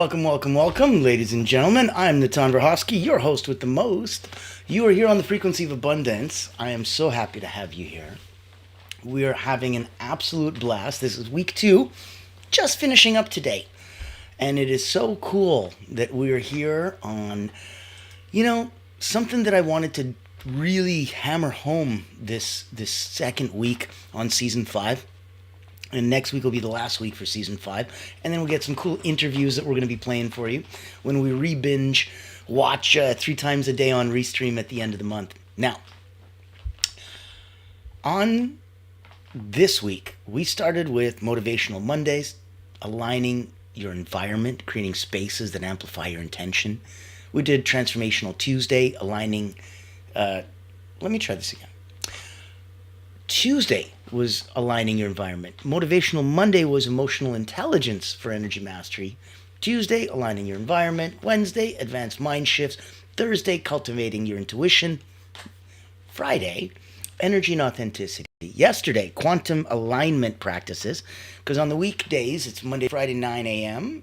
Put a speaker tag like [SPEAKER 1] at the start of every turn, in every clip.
[SPEAKER 1] Welcome, welcome, welcome, ladies and gentlemen. I'm 𝘈𝘆𝘆𝘯𝘪𝘆𝘆, your host with the most. You are here on the Frequency of Abundance. I am so happy to have you here. We are having an absolute blast. This is week 2, just finishing up today. And it is so cool that we are here on, something that I wanted to really hammer home this second week on season 5. And next week will be the last week for season 5. And then we'll get some cool interviews that we're going to be playing for you when we re-binge watch 3 times a day on Restream at the end of the month. Now, on this week, we started with Motivational Mondays, aligning your environment, creating spaces that amplify your intention. We did Transformational Tuesday, aligning... let me try this again. Tuesday was aligning your environment. Motivational Monday was emotional intelligence for energy mastery. Tuesday, aligning your environment. Wednesday, advanced mind shifts. Thursday, cultivating your intuition. Friday, energy and authenticity. Yesterday, quantum alignment practices. Because on the weekdays, it's Monday, Friday, 9 a.m.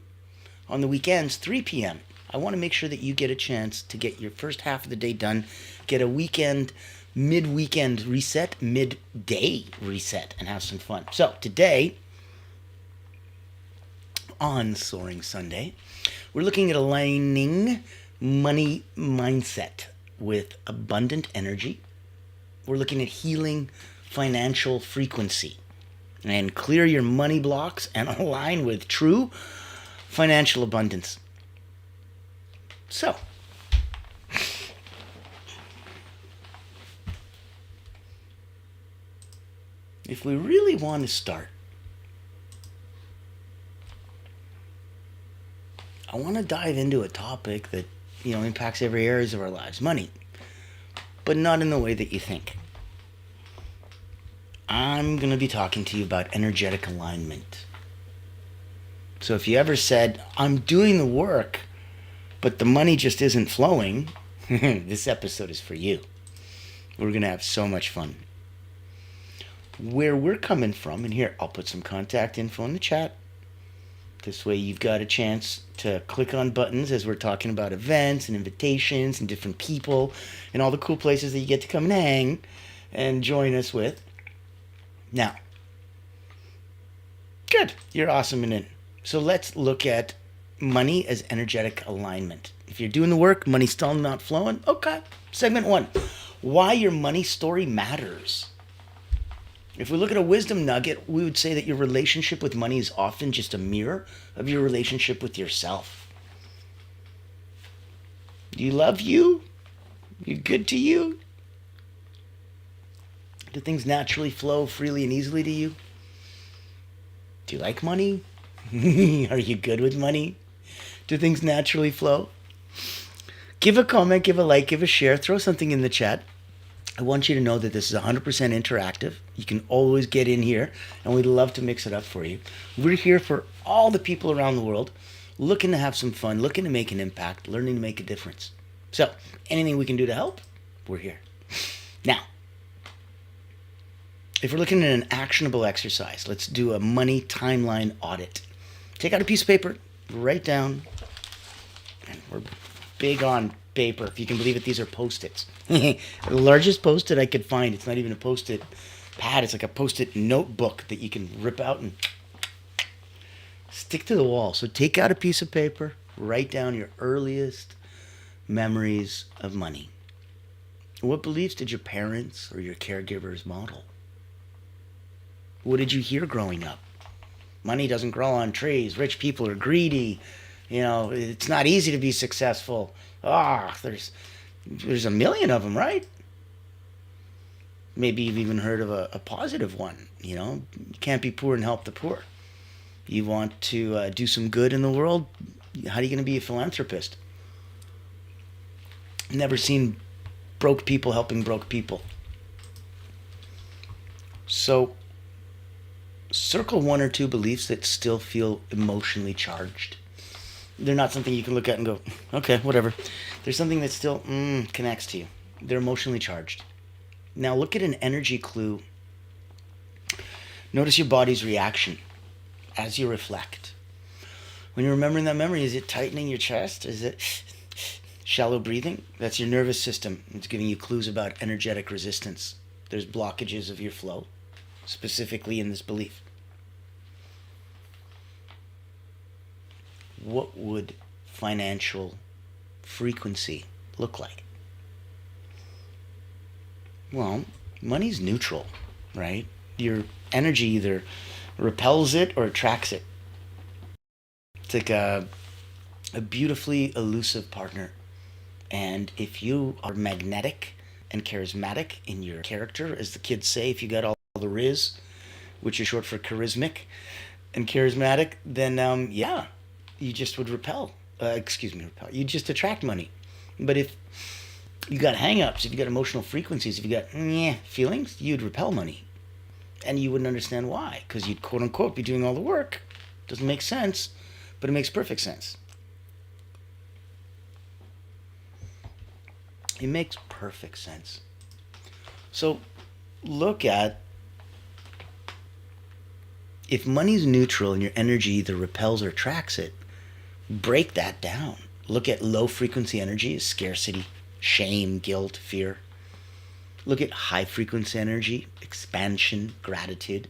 [SPEAKER 1] On the weekends, 3 p.m. I want to make sure that you get a chance to get your first half of the day done. Get a mid-weekend reset, midday reset, and have some fun. So today, on Soaring Sunday, we're looking at aligning money mindset with abundant energy. We're looking at healing financial frequency and clear your money blocks and align with true financial abundance. So, if we really want to start, I want to dive into a topic that, impacts every area of our lives. Money. But not in the way that you think. I'm going to be talking to you about energetic alignment. So if you ever said, I'm doing the work, but the money just isn't flowing, this episode is for you. We're going to have so much fun. Where we're coming from, and here, I'll put some contact info in the chat. This way you've got a chance to click on buttons as we're talking about events and invitations and different people and all the cool places that you get to come and hang and join us with. Now, good, you're awesome and in. So let's look at money as energetic alignment. If you're doing the work, money's still not flowing, okay. Segment 1, why your money story matters. If we look at a wisdom nugget, we would say that your relationship with money is often just a mirror of your relationship with yourself. Do you love you? You good to you? Do things naturally flow freely and easily to you? Do you like money? Are you good with money? Do things naturally flow? Give a comment, give a like, give a share, throw something in the chat. I want you to know that this is 100% interactive. You can always get in here, and we'd love to mix it up for you. We're here for all the people around the world looking to have some fun, looking to make an impact, learning to make a difference. So, anything we can do to help, we're here. Now, if we're looking at an actionable exercise, let's do a money timeline audit. Take out a piece of paper, write down, and we're big on paper. If you can believe it, these are Post-its. The largest Post-it I could find. It's not even a Post-it pad. It's like a Post-it notebook that you can rip out and stick to the wall. So take out a piece of paper, write down your earliest memories of money. What beliefs did your parents or your caregivers model? What did you hear growing up? Money doesn't grow on trees. Rich people are greedy. It's not easy to be successful. There's a million of them, right? Maybe you've even heard of a positive one. You can't be poor and help the poor. You want to do some good in the world? How are you going to be a philanthropist? Never seen broke people helping broke people. So, circle 1 or 2 beliefs that still feel emotionally charged. They're not something you can look at and go, okay, whatever. There's something that still connects to you. They're emotionally charged. Now look at an energy clue. Notice your body's reaction as you reflect. When you're remembering that memory, is it tightening your chest? Is it shallow breathing? That's your nervous system. It's giving you clues about energetic resistance. There's blockages of your flow, specifically in this belief. What would financial frequency look like? Well, money's neutral, right? Your energy either repels it or attracts it. It's like a beautifully elusive partner. And if you are magnetic and charismatic in your character, as the kids say, if you got all the riz, which is short for charismatic and charismatic, then yeah, you just would repel. Repel. You just attract money. But if you got hang-ups, if you got emotional frequencies, if you got feelings, you'd repel money. And you wouldn't understand why, because you'd quote-unquote be doing all the work. Doesn't make sense, but it makes perfect sense. It makes perfect sense. So look at, if money's neutral and your energy either repels or attracts it, break that down. Look at low frequency energy as scarcity, shame, guilt, fear. Look at high frequency energy, expansion, gratitude,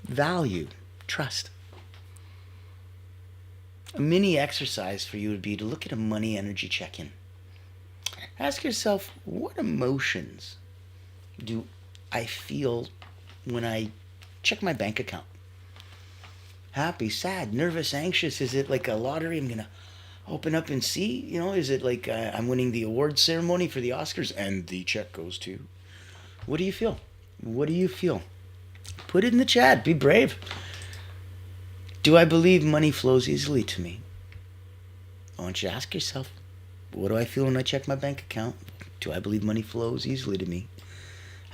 [SPEAKER 1] value, trust. A mini exercise for you would be to look at a money energy check-in. Ask yourself, what emotions do I feel when I check my bank account? Happy, sad, nervous, anxious? Is it like a lottery I'm going to open up and see? You know, is it like I'm winning the awards ceremony for the Oscars and the check goes to? What do you feel? What do you feel? Put it in the chat. Be brave. Do I believe money flows easily to me? I want you to ask yourself, what do I feel when I check my bank account? Do I believe money flows easily to me?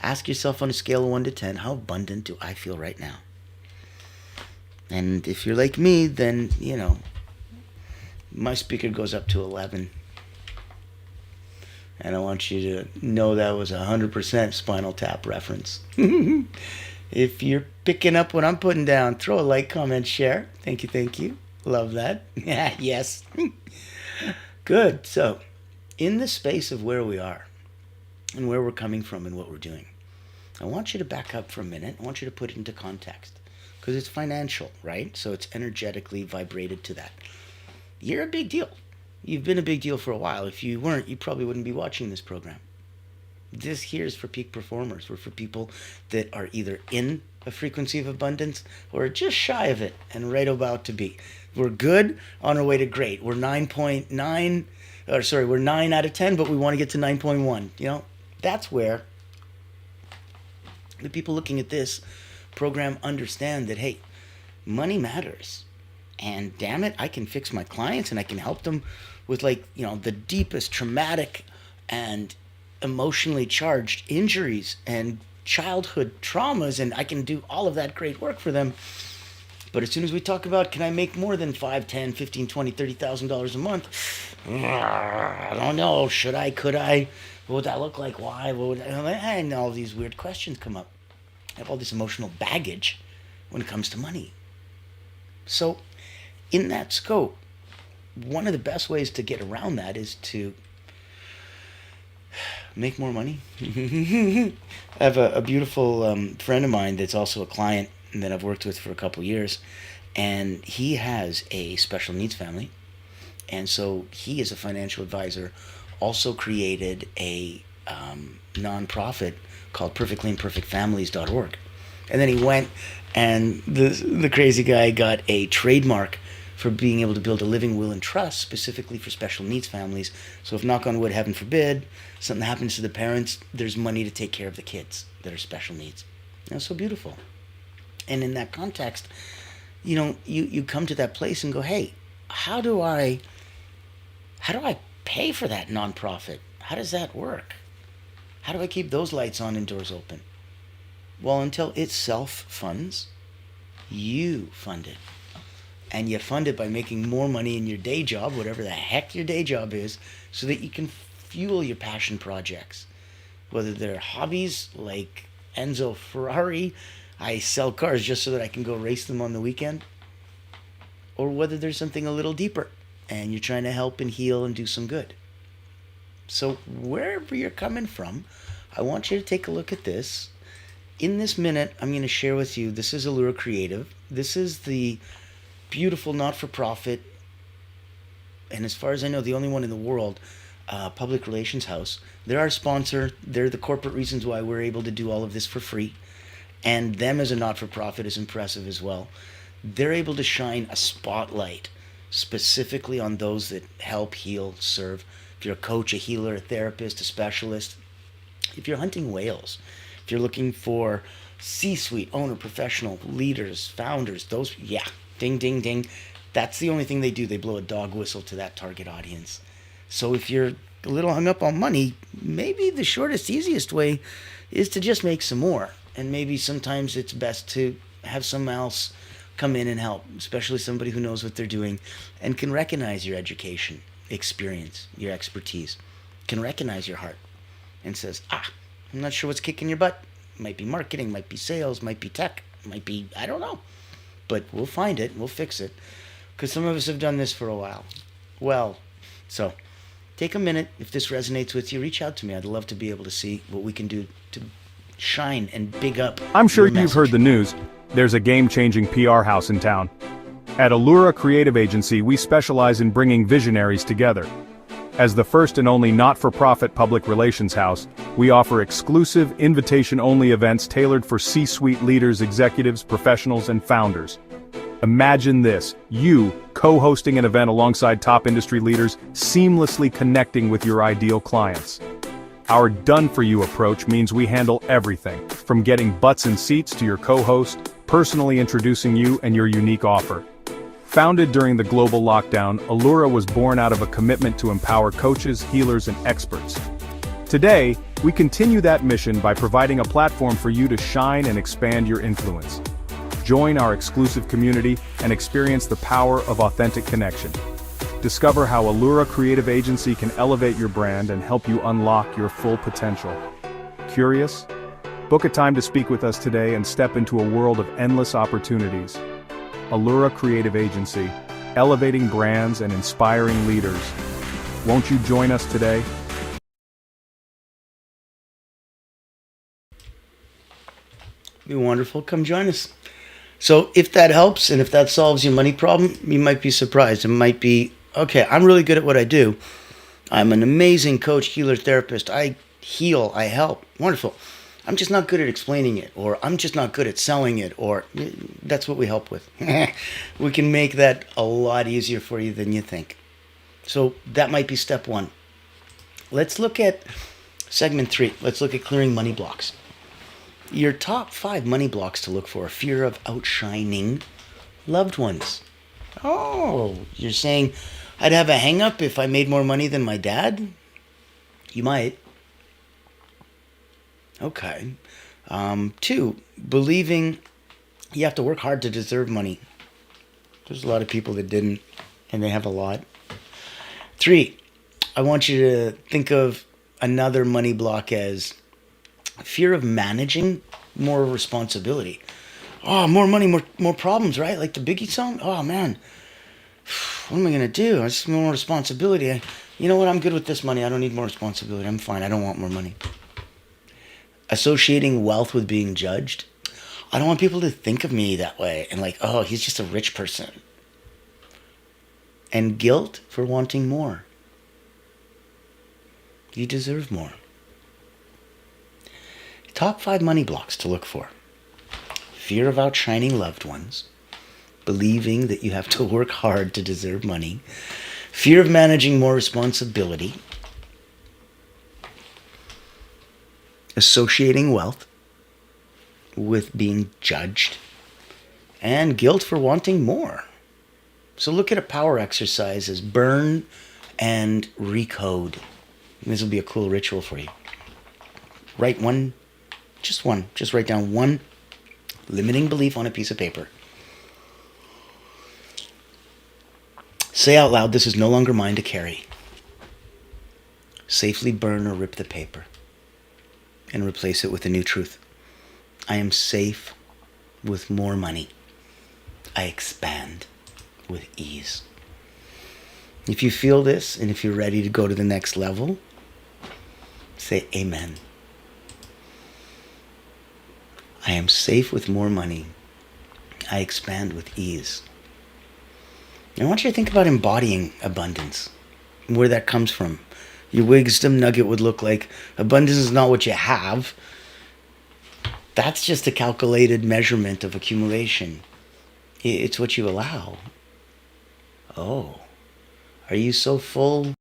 [SPEAKER 1] Ask yourself on a scale of 1 to 10, how abundant do I feel right now? And if you're like me, then, you know, my speaker goes up to 11. And I want you to know that was 100% Spinal Tap reference. If you're picking up what I'm putting down, throw a like, comment, share. Thank you, thank you. Love that. Yes. Good. So, in the space of where we are and where we're coming from and what we're doing, I want you to back up for a minute. I want you to put it into context. Because it's financial, right? So it's energetically vibrated to that. You're a big deal. You've been a big deal for a while. If you weren't, you probably wouldn't be watching this program. This here is for peak performers. We're for people that are either in a frequency of abundance or just shy of it and right about to be. We're good on our way to great. We're 9.9, we're 9 out of 10, but we want to get to 9.1. You know, that's where the people looking at this program understand that, hey, money matters. And damn it, I can fix my clients and I can help them with, like, you know, the deepest traumatic and emotionally charged injuries and childhood traumas, and I can do all of that great work for them. But as soon as we talk about, can I make more than $5, $10, $15, $20, $30,000 a month? I don't know. Should I? Could I? What would that look like? Why? What would and all these weird questions come up. I have all this emotional baggage when it comes to money. So in that scope, one of the best ways to get around that is to make more money. I have a beautiful friend of mine that's also a client that I've worked with for a couple years, and he has a special needs family, and so he, as a financial advisor, also created a nonprofit called perfectcleanperfectfamilies.org. And then he went and the crazy guy got a trademark for being able to build a living will and trust specifically for special needs families. So if, knock on wood, heaven forbid, something happens to the parents, there's money to take care of the kids that are special needs. That's so beautiful. And in that context, you know, you come to that place and go, hey, how do I pay for that nonprofit? How does that work? How do I keep those lights on and doors open? Well, until it self-funds, you fund it. And you fund it by making more money in your day job, whatever the heck your day job is, so that you can fuel your passion projects. Whether they're hobbies like Enzo Ferrari, I sell cars just so that I can go race them on the weekend. or whether there's something a little deeper and you're trying to help and heal and do some good. So wherever you're coming from, I want you to take a look at this. In this minute, I'm going to share with you, this is Allura Creative. This is the beautiful not-for-profit, and as far as I know, the only one in the world, public relations house. They're our sponsor. They're the corporate reasons why we're able to do all of this for free. And them as a not-for-profit is impressive as well. They're able to shine a spotlight specifically on those that help, heal, serve. If you're a coach, a healer, a therapist, a specialist, if you're hunting whales, if you're looking for C-suite, owner, professional, leaders, founders, those, yeah, ding, ding, ding. That's the only thing they do. They blow a dog whistle to that target audience. So if you're a little hung up on money, maybe the shortest, easiest way is to just make some more. And maybe sometimes it's best to have someone else come in and help, especially somebody who knows what they're doing and can recognize your education, experience, your expertise, can recognize your heart and says, I'm not sure what's kicking your butt. Might be marketing, might be sales, might be tech, might be, I don't know. But we'll find it, we'll fix it. Because some of us have done this for a while. Well, so take a minute. If this resonates with you, reach out to me. I'd love to be able to see what we can do to shine and big up.
[SPEAKER 2] I'm sure
[SPEAKER 1] your
[SPEAKER 2] you've heard the news. There's a game-changing PR house in town. At Allura Creative Agency, we specialize in bringing visionaries together. As the first and only not-for-profit public relations house, we offer exclusive, invitation-only events tailored for C-suite leaders, executives, professionals, and founders. Imagine this, you co-hosting an event alongside top industry leaders, seamlessly connecting with your ideal clients. Our done-for-you approach means we handle everything, from getting butts in seats to your co-host, personally introducing you and your unique offer. Founded during the global lockdown, Allura was born out of a commitment to empower coaches, healers, and experts. Today, we continue that mission by providing a platform for you to shine and expand your influence. Join our exclusive community and experience the power of authentic connection. Discover how Allura Creative Agency can elevate your brand and help you unlock your full potential. Curious? Book a time to speak with us today and step into a world of endless opportunities. Allura Creative Agency, elevating brands and inspiring leaders. Won't you join us today?
[SPEAKER 1] Be wonderful. Come join us. So if that helps and if that solves your money problem, you might be surprised. It might be, okay, I'm really good at what I do. I'm an amazing coach, healer, therapist. I heal, I help. Wonderful. I'm just not good at explaining it, or I'm just not good at selling it, or that's what we help with. We can make that a lot easier for you than you think. So that might be step one. Let's look at segment 3. Let's look at clearing money blocks. Your top 5 money blocks to look for: fear of outshining loved ones. Oh, you're saying I'd have a hang-up if I made more money than my dad? You might. Okay. 2, believing you have to work hard to deserve money. There's a lot of people that didn't, and they have a lot. 3, I want you to think of another money block as fear of managing more responsibility. Oh, more money, more problems, right? Like the Biggie song? Oh, man. What am I going to do? I just more responsibility. You know what? I'm good with this money. I don't need more responsibility. I'm fine. I don't want more money. Associating wealth with being judged. I don't want people to think of me that way and like, oh, he's just a rich person. And guilt for wanting more. You deserve more. Top 5 money blocks to look for: fear of outshining loved ones, believing that you have to work hard to deserve money, fear of managing more responsibility, associating wealth with being judged, and guilt for wanting more. So look at a power exercise as burn and recode. This will be a cool ritual for you. Write just write down one limiting belief on a piece of paper. Say out loud, this is no longer mine to carry. Safely burn or rip the paper and replace it with a new truth. I am safe with more money. I expand with ease. If you feel this, and if you're ready to go to the next level, say amen. I am safe with more money. I expand with ease. I want you to think about embodying abundance, where that comes from. Your wisdom nugget would look like, abundance is not what you have. That's just a calculated measurement of accumulation. It's what you allow. Oh, are you so full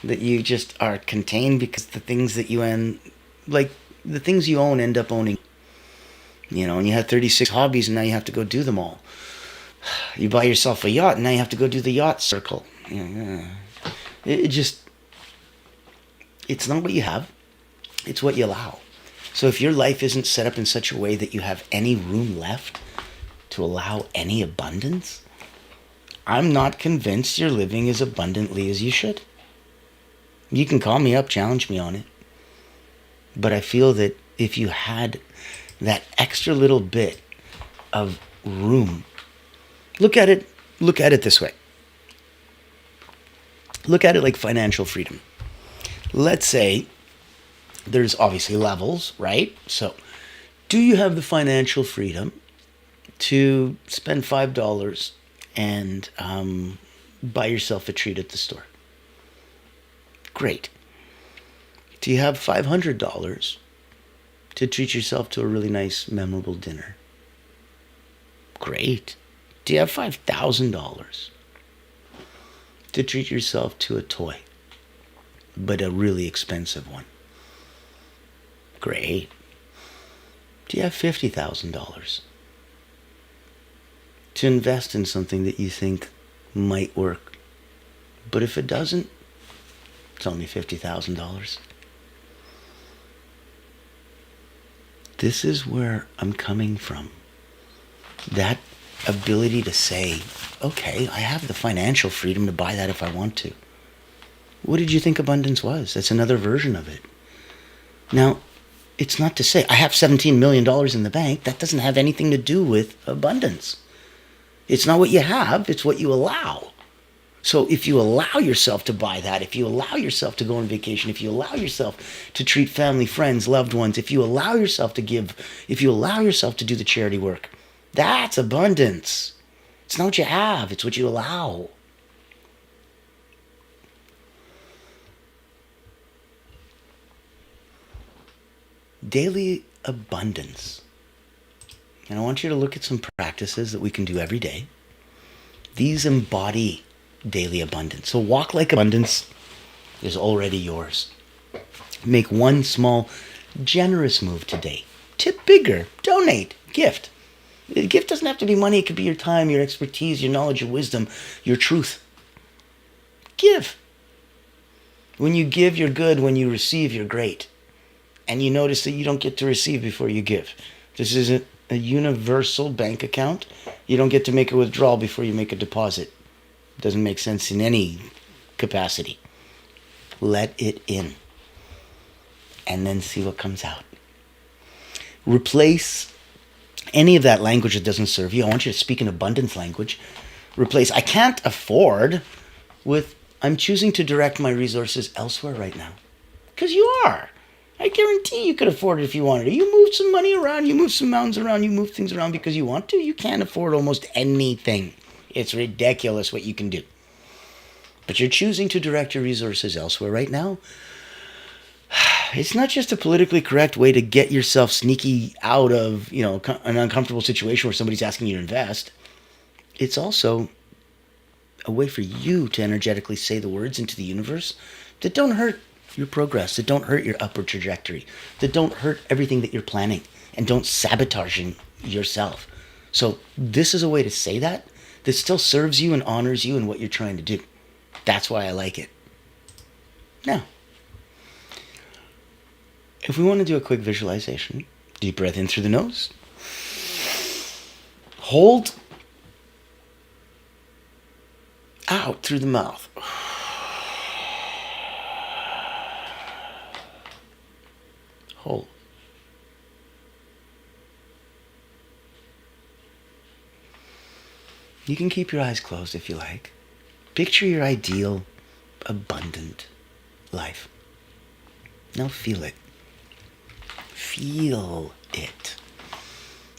[SPEAKER 1] that you just are contained because the things that you own, like the things you own end up owning? You know, and you had 36 hobbies and now you have to go do them all. You buy yourself a yacht and now you have to go do the yacht circle. It's not what you have, it's what you allow. So if your life isn't set up in such a way that you have any room left to allow any abundance, I'm not convinced you're living as abundantly as you should. You can call me up, challenge me on it. But I feel that if you had that extra little bit of room, look at it this way. Look at it like financial freedom. Let's say there's obviously levels, right? So do you have the financial freedom to spend $5 and buy yourself a treat at the store? Great. Do you have $500 to treat yourself to a really nice, memorable dinner? Great. Do you have $5,000 to treat yourself to a toy, but a really expensive one? Great. Do you have $50,000 to invest in something that you think might work, but if it doesn't, it's only $50,000? This is where I'm coming from. That ability to say, okay, I have the financial freedom to buy that if I want to. What did you think abundance was? That's another version of it. Now, it's not to say I have $17 million in the bank. That doesn't have anything to do with abundance. It's not what you have, it's what you allow. So if you allow yourself to buy that, if you allow yourself to go on vacation, if you allow yourself to treat family, friends, loved ones, if you allow yourself to give, if you allow yourself to do the charity work, that's abundance. It's not what you have, it's what you allow. Daily abundance. And I want you to look at some practices that we can do every day. These embody daily abundance. So walk like abundance is already yours. Make one small, generous move today. Tip bigger. Donate. Gift. The gift doesn't have to be money. It could be your time, your expertise, your knowledge, your wisdom, your truth. Give. When you give, you're good. When you receive, you're great. And you notice that you don't get to receive before you give. This isn't a universal bank account. You don't get to make a withdrawal before you make a deposit. It doesn't make sense in any capacity. Let it in. And then see what comes out. Replace any of that language that doesn't serve you. I want you to speak an abundance language. Replace I can't afford with I'm choosing to direct my resources elsewhere right now. Because you are. I guarantee you could afford it if you wanted to. You move some money around, you move some mountains around, you move things around because you want to. You can't afford almost anything. It's ridiculous what you can do. But you're choosing to direct your resources elsewhere right now. It's not just a politically correct way to get yourself sneaky out of, an uncomfortable situation where somebody's asking you to invest. It's also a way for you to energetically say the words into the universe that don't hurt your progress, that don't hurt your upward trajectory, that don't hurt everything that you're planning, and don't sabotage yourself. So this is a way to say that still serves you and honors you and what you're trying to do. That's why I like it. Now, if we want to do a quick visualization, deep breath in through the nose, hold, out through the mouth. Hold. You can keep your eyes closed if you like. Picture your ideal, abundant life. Now feel it. Feel it.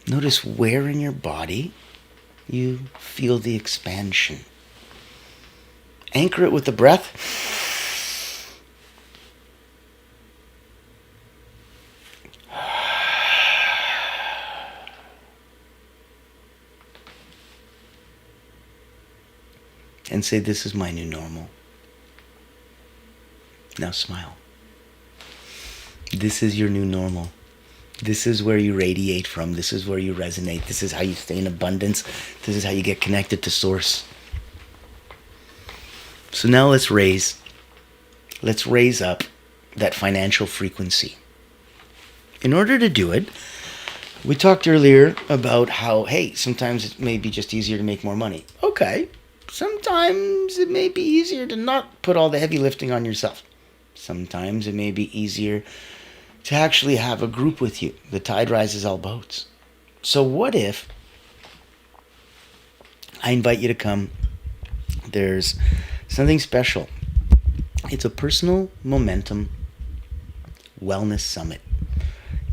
[SPEAKER 1] Notice where in your body you feel the expansion. Anchor it with the breath. And say, this is my new normal. Now smile. This is your new normal. This is where you radiate from. This is where you resonate. This is how you stay in abundance. This is how you get connected to Source. So now let's raise up that financial frequency. In order to do it, we talked earlier about how, hey, sometimes it may be just easier to make more money. Okay. Sometimes it may be easier to not put all the heavy lifting on yourself. Sometimes it may be easier to actually have a group with you. The tide rises all boats. So what if I invite you to come? There's something special. It's a personal momentum wellness summit.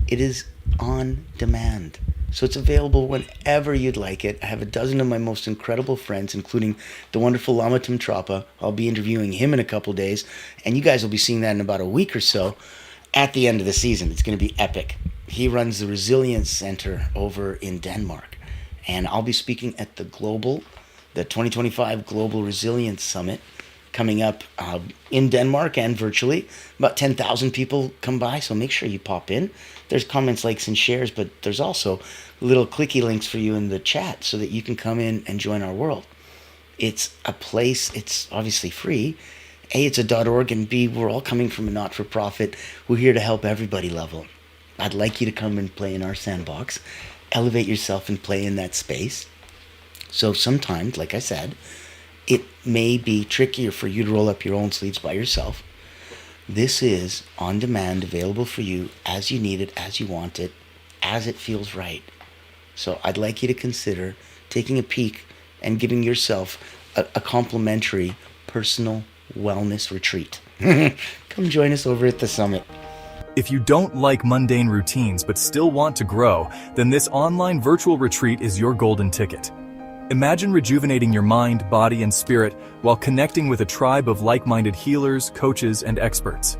[SPEAKER 1] It is on demand. So it's available whenever you'd like it. I have a dozen of my most incredible friends, including the wonderful 𝘈𝘭𝘪𝘨𝘯𝘪𝘯𝘨. I'll be interviewing him in a couple days, and you guys will be seeing that in about a week or so at the end of the season. It's going to be epic. He runs the Resilience Center over in Denmark, and I'll be speaking at the 2025 Global Resilience Summit coming up in Denmark and virtually. About 10,000 people come by, so make sure you pop in. There's comments, likes, and shares, but there's also little clicky links for you in the chat so that you can come in and join our world. It's a place, it's obviously free. A, it's a .org, and B, we're all coming from a not-for-profit. We're here to help everybody level. I'd like you to come and play in our sandbox, elevate yourself and play in that space. So sometimes, like I said, it may be trickier for you to roll up your own sleeves by yourself. This is on demand, available for you as you need it, as you want it, as it feels right. So I'd like you to consider taking a peek and giving yourself a complimentary personal wellness retreat. Come join us over at the summit.
[SPEAKER 2] If you don't like mundane routines but still want to grow, then this online virtual retreat is your golden ticket. Imagine rejuvenating your mind, body, and spirit while connecting with a tribe of like-minded healers, coaches, and experts.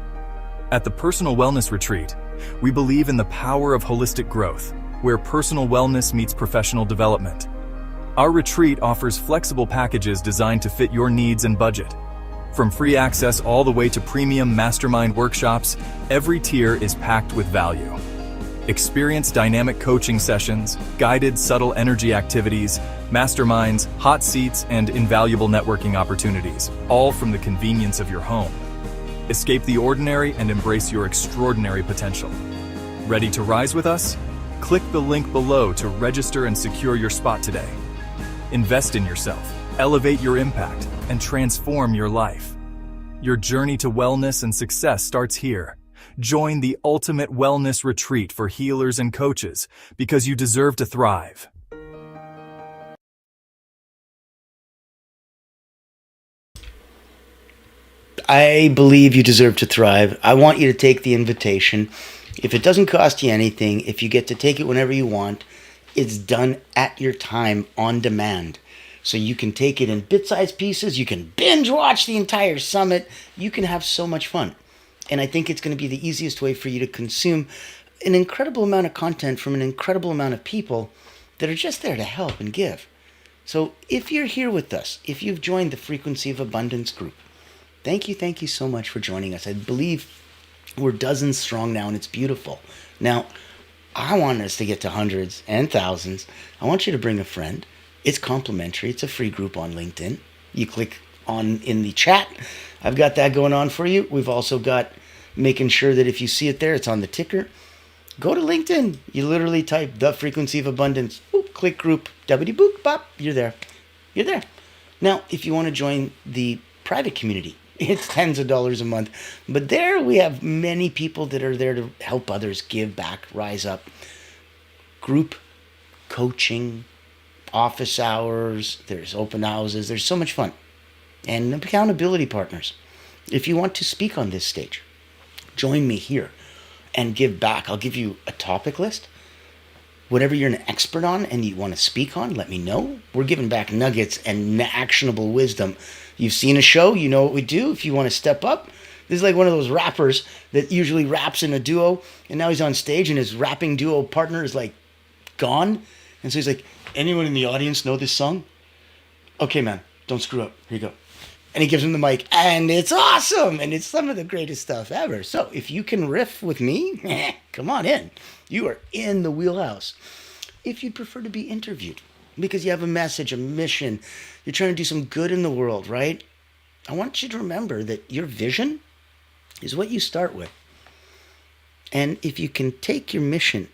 [SPEAKER 2] At the Personal Wellness Retreat, we believe in the power of holistic growth, where personal wellness meets professional development. Our retreat offers flexible packages designed to fit your needs and budget. From free access all the way to premium mastermind workshops, every tier is packed with value. Experience dynamic coaching sessions, guided subtle energy activities, masterminds, hot seats, and invaluable networking opportunities, all from the convenience of your home. Escape the ordinary and embrace your extraordinary potential. Ready to rise with us? Click the link below to register and secure your spot today. Invest in yourself, elevate your impact, and transform your life. Your journey to wellness and success starts here. Join the ultimate wellness retreat for healers and coaches because you deserve to thrive.
[SPEAKER 1] I believe you deserve to thrive. I want you to take the invitation. If it doesn't cost you anything, if you get to take it whenever you want, it's done at your time on demand. So you can take it in bit-sized pieces. You can binge watch the entire summit. You can have so much fun. And I think it's going to be the easiest way for you to consume an incredible amount of content from an incredible amount of people that are just there to help and give. So if you're here with us, if you've joined the Frequency of Abundance group, thank you so much for joining us. I believe we're dozens strong now, and it's beautiful. Now, I want us to get to hundreds and thousands. I want you to bring a friend. It's complimentary. It's a free group on LinkedIn. You click on in the chat. I've got that going on for you. We've also got making sure that if you see it there, it's on the ticker. Go to LinkedIn. You literally type the Frequency of Abundance. Boop, click group. Boop, bop. You're there. You're there. Now, if you want to join the private community, it's tens of dollars a month. But there we have many people that are there to help others give back, rise up. Group coaching, office hours, there's open houses, there's so much fun. And accountability partners. If you want to speak on this stage, join me here and give back. I'll give you a topic list. Whatever you're an expert on and you want to speak on, let me know. We're giving back nuggets and actionable wisdom. You've seen a show, you know what we do. If you want to step up, this is like one of those rappers that usually raps in a duo, and now he's on stage and his rapping duo partner is like gone. And so he's like, anyone in the audience know this song? Okay, man, don't screw up. Here you go. And he gives him the mic, and it's awesome, and it's some of the greatest stuff ever. So if you can riff with me, come on in. You are in the wheelhouse. If you'd prefer to be interviewed, because you have a message, a mission, you're trying to do some good in the world, right? I want you to remember that your vision is what you start with. And if you can take your mission,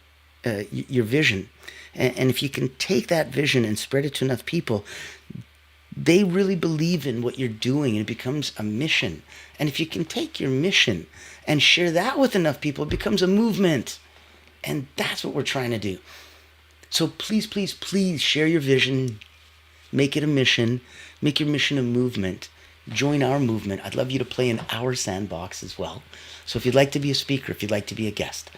[SPEAKER 1] your vision, and if you can take that vision and spread it to enough people, they really believe in what you're doing, and it becomes a mission. And if you can take your mission and share that with enough people, it becomes a movement. And that's what we're trying to do. So please, please, please share your vision. Make it a mission. Make your mission a movement. Join our movement. I'd love you to play in our sandbox as well. So if you'd like to be a speaker, if you'd like to be a guest,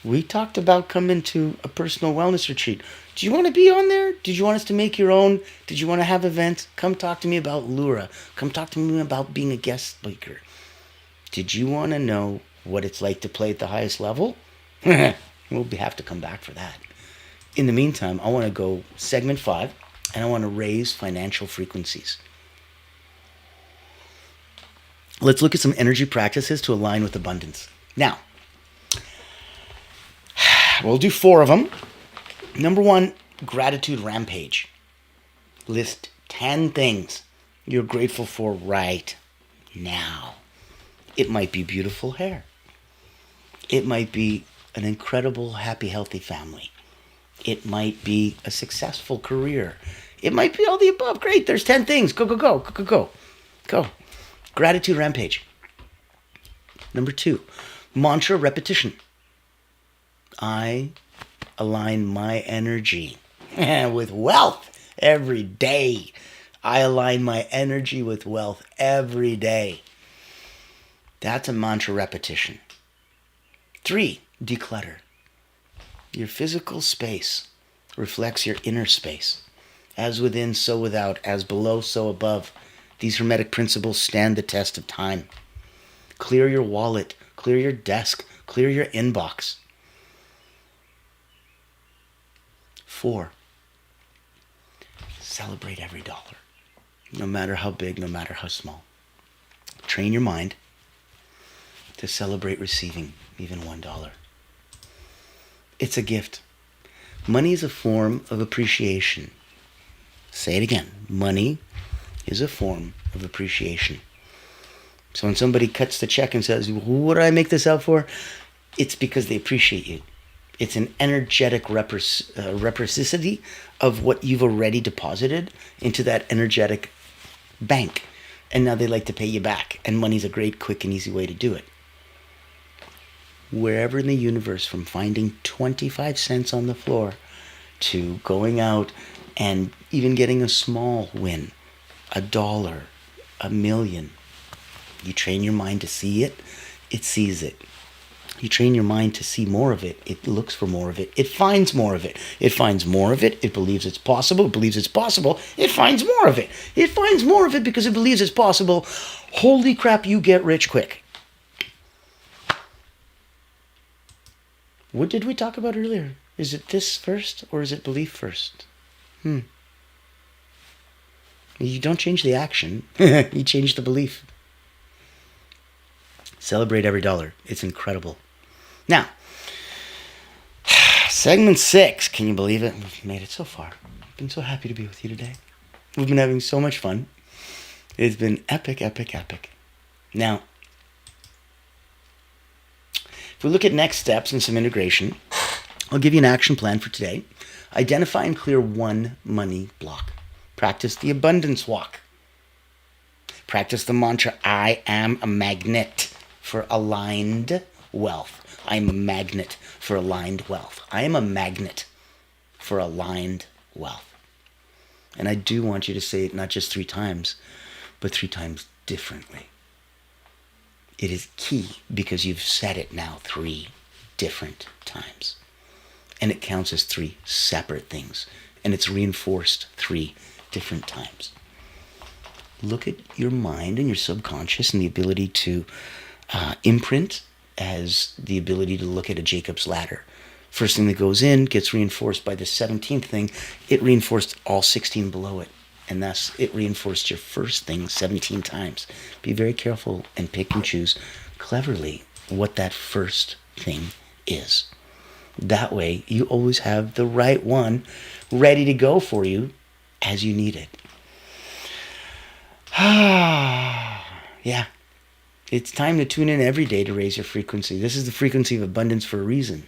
[SPEAKER 1] we talked about coming to a personal wellness retreat. Do you want to be on there? Did you want us to make your own? Did you want to have events? Come talk to me about Allura. Come talk to me about being a guest speaker. Did you want to know what it's like to play at the highest level? We'll have to come back for that. In the meantime, I want to go segment 5, and I want to raise financial frequencies. Let's look at some energy practices to align with abundance. Now, we'll do 4 of them. Number 1, gratitude rampage. List 10 things you're grateful for right now. It might be beautiful hair. It might be an incredible, happy, healthy family. It might be a successful career. It might be all the above. Great, there's 10 things. Go, go, go, go, go, go. Go. Gratitude rampage. Number 2, mantra repetition. I align my energy with wealth every day. I align my energy with wealth every day. That's a mantra repetition. 3, declutter. Your physical space reflects your inner space. As within, so without. As below, so above. These Hermetic principles stand the test of time. Clear your wallet. Clear your desk. Clear your inbox. 4, celebrate every dollar. No matter how big, no matter how small. Train your mind to celebrate receiving even $1. It's a gift. Money is a form of appreciation. Say it again. Money is a form of appreciation. So when somebody cuts the check and says, what do I make this out for? It's because they appreciate you. It's an energetic reciprocity of what you've already deposited into that energetic bank. And now they like to pay you back. And money's a great, quick, and easy way to do it. Wherever in the universe, from finding 25 cents on the floor to going out and even getting a small win, $1, $1 million, you train your mind to see it, it sees it. You train your mind to see more of it, it looks for more of it, it finds more of it. It finds more of it, it believes it's possible, it believes it's possible, it finds more of it. It finds more of it because it believes it's possible. Holy crap, you get rich quick. What did we talk about earlier? Is it this first or is it belief first? You don't change the action, you change the belief. Celebrate every dollar. It's incredible. Now, segment 6. Can you believe it? We've made it so far. I've been so happy to be with you today. We've been having so much fun. It's been epic, epic, epic. Now, if we look at next steps and some integration, I'll give you an action plan for today. Identify and clear one money block. Practice the abundance walk. Practice the mantra, I am a magnet for aligned wealth. I am a magnet for aligned wealth. I am a magnet for aligned wealth. And I do want you to say it not just 3 times, but 3 times differently. It is key because you've said it now 3 different times. And it counts as 3 separate things. And it's reinforced 3 different times. Look at your mind and your subconscious and the ability to imprint as the ability to look at a Jacob's ladder. First thing that goes in gets reinforced by the 17th thing. It reinforced all 16 below it. And thus it reinforced your first thing 17 times. Be very careful and pick and choose cleverly what that first thing is. That way you always have the right one ready to go for you as you need it. Yeah. It's time to tune in every day to raise your frequency. This is the frequency of abundance for a reason.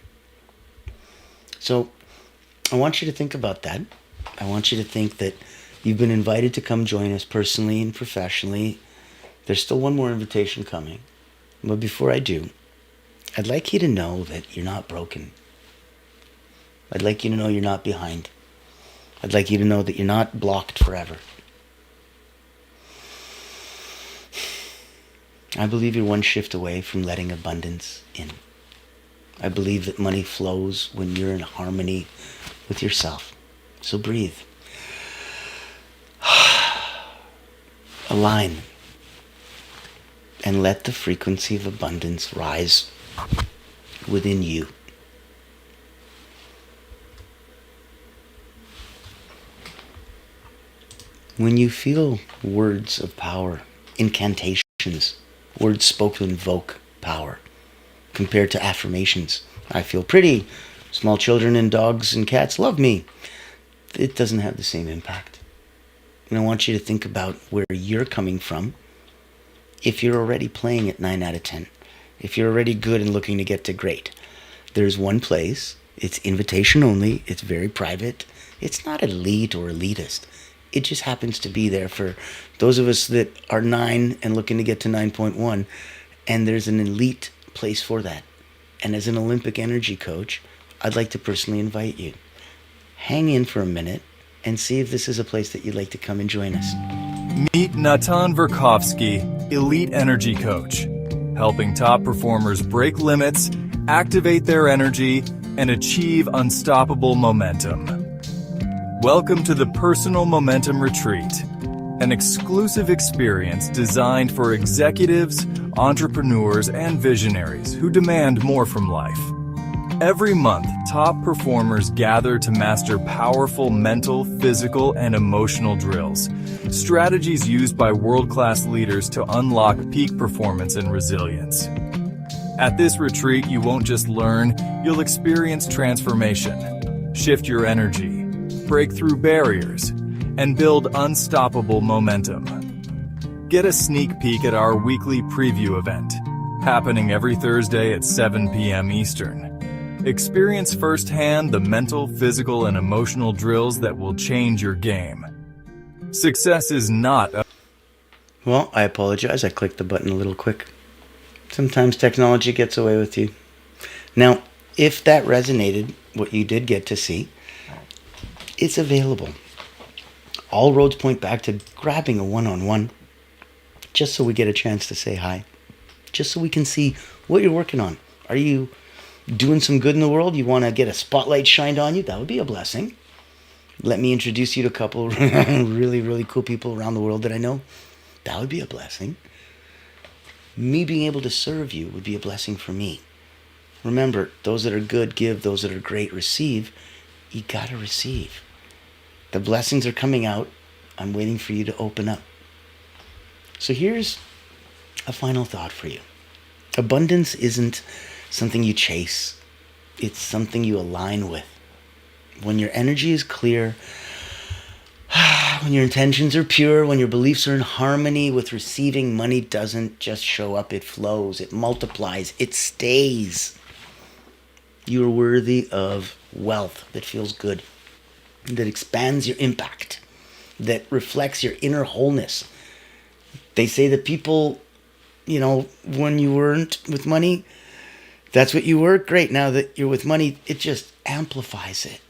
[SPEAKER 1] So I want you to think about that. I want you to think that you've been invited to come join us personally and professionally. There's still one more invitation coming. But before I do, I'd like you to know that you're not broken. I'd like you to know you're not behind. I'd like you to know that you're not blocked forever. I believe you're one shift away from letting abundance in. I believe that money flows when you're in harmony with yourself. So breathe. Align. And let the frequency of abundance rise within you. When you feel words of power, incantations, words spoken to invoke power, compared to affirmations, I feel pretty, small children and dogs and cats love me, it doesn't have the same impact. And I want you to think about where you're coming from. If you're already playing at 9 out of 10, if you're already good and looking to get to great, there's one place. It's invitation only. It's very private. It's not elite or elitist. It just happens to be there for those of us that are 9 and looking to get to 9.1. And there's an elite place for that. And as an Olympic energy coach, I'd like to personally invite you. Hang in for a minute and see if this is a place that you'd like to come and join us.
[SPEAKER 3] Meet Natan Verkovsky, Elite Energy Coach, helping top performers break limits, activate their energy, and achieve unstoppable momentum. Welcome to the Personal Momentum Retreat, an exclusive experience designed for executives, entrepreneurs, and visionaries who demand more from life. Every month, top performers gather to master powerful mental, physical, and emotional drills, strategies used by world-class leaders to unlock peak performance and resilience. At this retreat, you won't just learn, you'll experience transformation, shift your energy, break through barriers, and build unstoppable momentum. Get a sneak peek at our weekly preview event, happening every Thursday at 7 p.m. Eastern. Experience firsthand the mental, physical, and emotional drills that will change your game. Success is not a...
[SPEAKER 1] Well, I apologize. I clicked the button a little quick. Sometimes technology gets away with you. Now, if that resonated, what you did get to see, it's available. All roads point back to grabbing a one-on-one, just so we get a chance to say hi, just so we can see what you're working on. Are you doing some good in the world? You want to get a spotlight shined on you? That would be a blessing. Let me introduce you to a couple really, really cool people around the world that I know. That would be a blessing. Me being able to serve you would be a blessing for me. Remember, those that are good give, those that are great receive. You gotta receive. The blessings are coming out. I'm waiting for you to open up. So here's a final thought for you. Abundance isn't something you chase. It's something you align with. When your energy is clear, when your intentions are pure, when your beliefs are in harmony with receiving, money doesn't just show up, it flows, it multiplies, it stays. You are worthy of wealth that feels good, that expands your impact, that reflects your inner wholeness. They say that people, when you weren't with money, that's what you were. Great. Now that you're with money, it just amplifies it.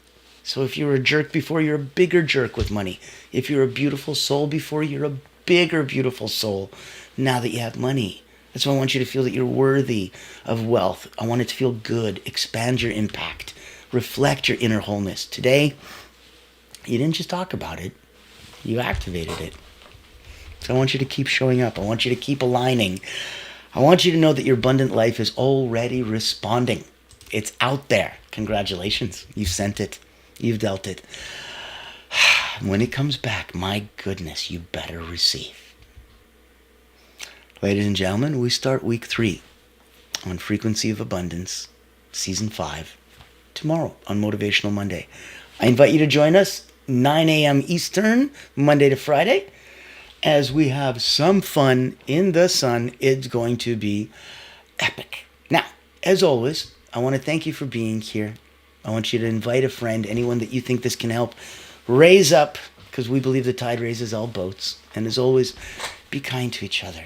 [SPEAKER 1] So if you're a jerk before, you're a bigger jerk with money. If you're a beautiful soul before, you're a bigger beautiful soul now that you have money. That's why I want you to feel that you're worthy of wealth. I want it to feel good. Expand your impact. Reflect your inner wholeness. Today, you didn't just talk about it. You activated it. So I want you to keep showing up. I want you to keep aligning. I want you to know that your abundant life is already responding. It's out there. Congratulations. You sent it. You've dealt it. When it comes back, my goodness, you better receive. Ladies and gentlemen, we start week 3 on Frequency of Abundance, Season 5, tomorrow on Motivational Monday. I invite you to join us 9 a.m. Eastern, Monday to Friday, as we have some fun in the sun. It's going to be epic. Now, as always, I want to thank you for being here. I want you to invite a friend, anyone that you think this can help. Raise up, because we believe the tide raises all boats. And as always, be kind to each other.